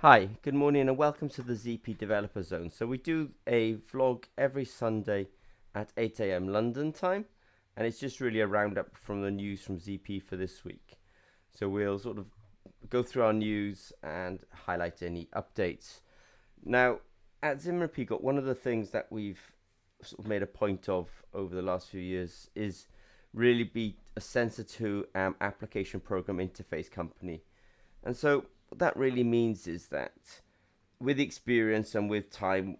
Hi, good morning and welcome to the ZP Developer Zone. So we do a vlog every Sunday at 8 a.m. London time, and it's just really a roundup from the news from ZP for this week. So we'll sort of go through our news and highlight any updates. Now, at Zimmer Peacock, one of the things that we've sort of made a point of over the last few years is really be a Sensor 2 application program interface company. And so what that really means is that with experience and with time,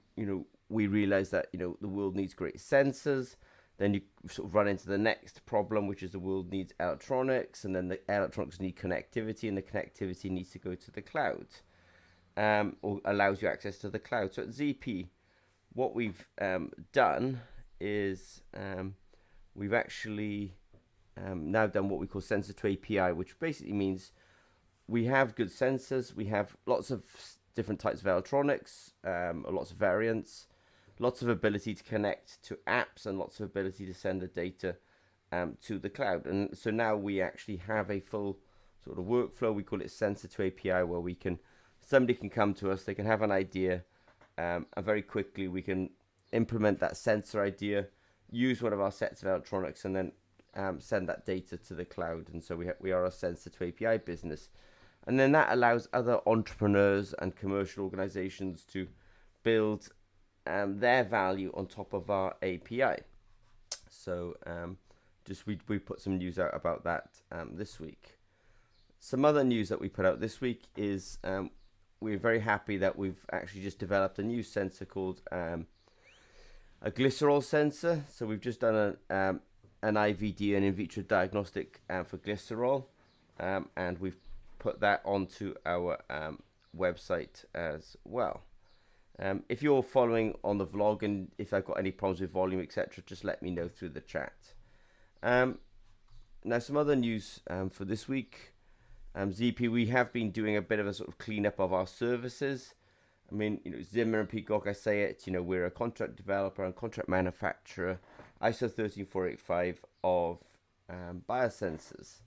we realize that, the world needs great sensors. Then you sort of run into the next problem, which is the world needs electronics, and then the electronics need connectivity, and the connectivity needs to go to the cloud, or allows you access to the cloud. So at ZP, what we've done is we've actually now done what we call Sensor to API, which basically means we have good sensors. We have lots of different types of electronics, lots of variants, lots of ability to connect to apps, and lots of ability to send the data to the cloud. And so now we actually have a full sort of workflow. We call it Sensor to API, where somebody can come to us, they can have an idea, and very quickly we can implement that sensor idea, use one of our sets of electronics, and then send that data to the cloud. And so we are a Sensor to API business. And then that allows other entrepreneurs and commercial organizations to build their value on top of our API. So we put some news out about that this week. Some other news that we put out this week is we're very happy that we've actually just developed a new sensor called a glycerol sensor. So we've just done an IVD, an in vitro diagnostic for glycerol, and we've put that onto our website as well. If you're following on the vlog, and if I've got any problems with volume, etc., just let me know through the chat. Now, some other news for this week. ZP, we have been doing a bit of a sort of cleanup of our services. I mean, Zimmer and Peacock, I say it, we're a contract developer and contract manufacturer, ISO 13485 of biosensors.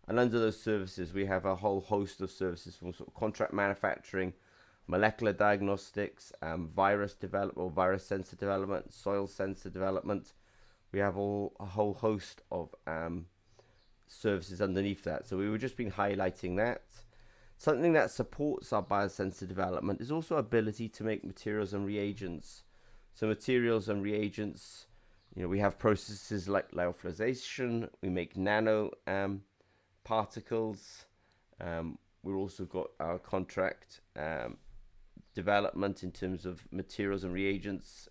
And under those services, we have a whole host of services from sort of contract manufacturing, molecular diagnostics, virus development, or virus sensor development, soil sensor development. We have a whole host of services underneath that. So we were just been highlighting that. Something that supports our biosensor development is also ability to make materials and reagents. So materials and reagents, we have processes like lyophilization. We make nano particles. We've also got our contract development in terms of materials and reagents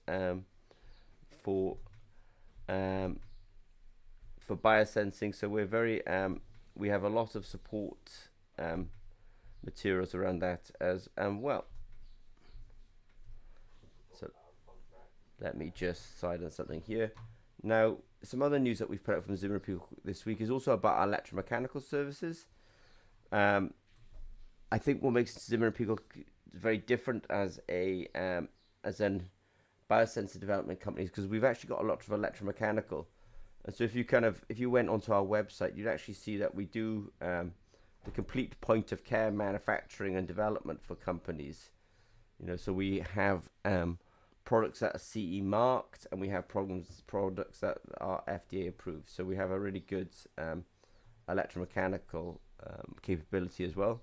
for biosensing. So we're very we have a lot of support materials around that as well. So let me just silence something here. Now, some other news that we've put out from Zimmer Peacock this week is also about our electromechanical services. I think what makes Zimmer Peacock very different as an biosensor development company is because we've actually got a lot of electromechanical. And so if you went onto our website, you'd actually see that we do the complete point of care manufacturing and development for companies. So we have products that are CE marked, and we have products that are FDA approved. So we have a really good electromechanical capability as well.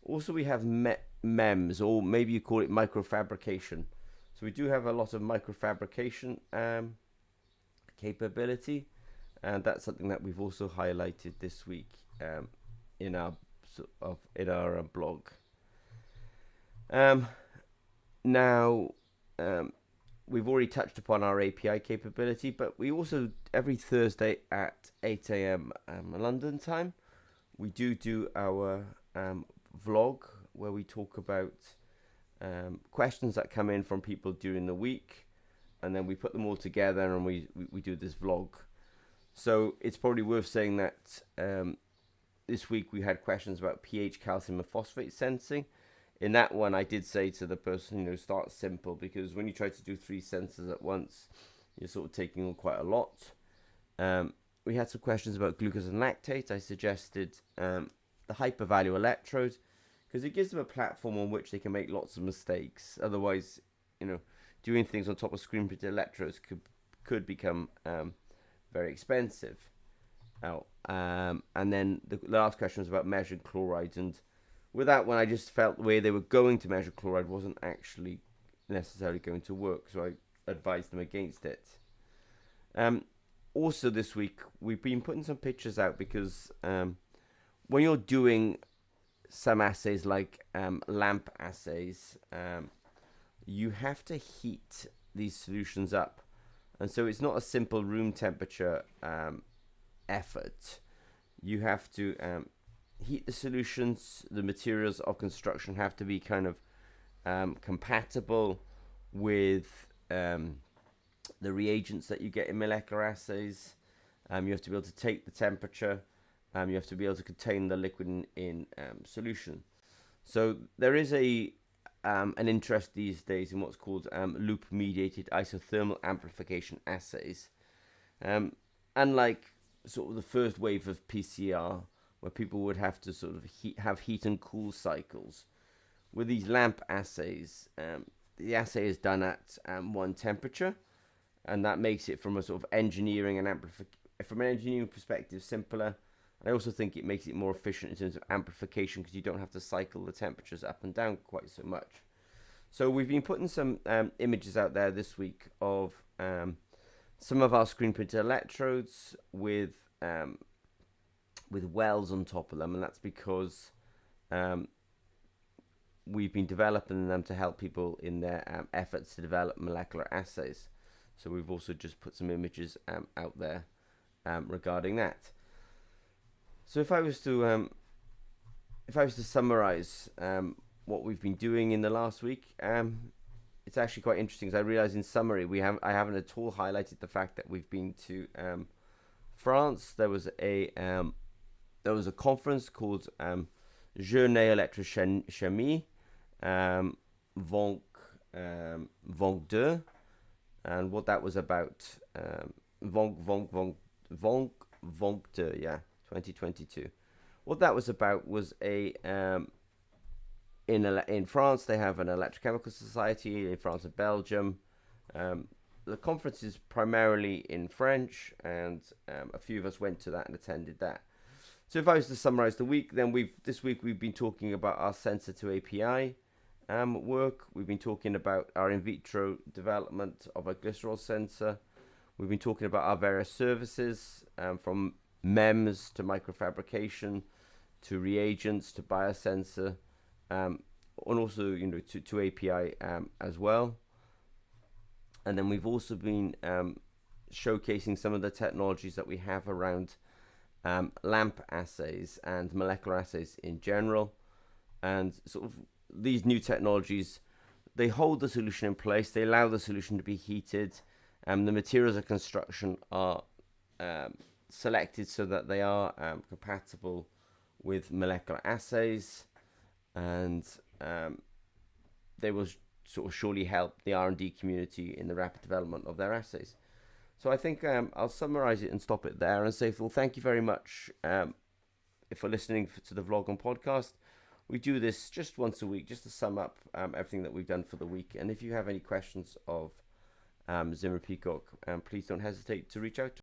Also, we have MEMS, or maybe you call it microfabrication. So we do have a lot of microfabrication capability, and that's something that we've also highlighted this week in our blog. Now, we've already touched upon our API capability, but we also, every Thursday at 8 a.m. London time, we do our vlog where we talk about questions that come in from people during the week, and then we put them all together and we do this vlog. So it's probably worth saying that this week we had questions about pH, calcium, and phosphate sensing. In that one, I did say to the person, start simple, because when you try to do 3 sensors at once, you're sort of taking on quite a lot. We had some questions about glucose and lactate. I suggested the hypervalue electrode, because it gives them a platform on which they can make lots of mistakes. Otherwise, doing things on top of screen printed electrodes could become very expensive. And then the last question was about measured chlorides, and with that one, I just felt the way they were going to measure chloride wasn't actually necessarily going to work, so I advised them against it. Also this week, we've been putting some pictures out because when you're doing some assays like lamp assays, you have to heat these solutions up. And so it's not a simple room temperature effort. You have to heat the solutions. The materials of construction have to be kind of compatible with the reagents that you get in molecular assays. You have to be able to take the temperature. You have to be able to contain the liquid in solution. So there is an interest these days in what's called loop-mediated isothermal amplification assays. Unlike sort of the first wave of PCR, where people would have to sort of have heat and cool cycles, with these lamp assays, the assay is done at one temperature, and that makes it from a sort of engineering and from an engineering perspective simpler. I also think it makes it more efficient in terms of amplification because you don't have to cycle the temperatures up and down quite so much. So we've been putting some images out there this week of some of our screen printed electrodes with wells on top of them, and that's because we've been developing them to help people in their efforts to develop molecular assays. So we've also just put some images out there regarding that. So if I was to summarize what we've been doing in the last week, it's actually quite interesting because I realize in summary I haven't at all highlighted the fact that we've been to France. There was a conference called Journée Electrochimie Vonk 2, and what that was about, Vonk 2, yeah, 2022. What that was about was in France they have an electrochemical society, in France and Belgium. The conference is primarily in French, and a few of us went to that and attended that. So if I was to summarize the week, then this week we've been talking about our sensor to API work. We've been talking about our in vitro development of a glycerol sensor. We've been talking about our various services, from MEMS to microfabrication to reagents to biosensor, and also to API as well. And then we've also been showcasing some of the technologies that we have around lamp assays and molecular assays in general. And sort of these new technologies, they hold the solution in place, they allow the solution to be heated, and the materials of construction are selected so that they are compatible with molecular assays, and they will sort of surely help the R&D community in the rapid development of their assays. So I think I'll summarize it and stop it there and say, well, thank you very much for listening to the vlog and podcast. We do this just once a week, just to sum up everything that we've done for the week. And if you have any questions of Zimmer Peacock, please don't hesitate to reach out to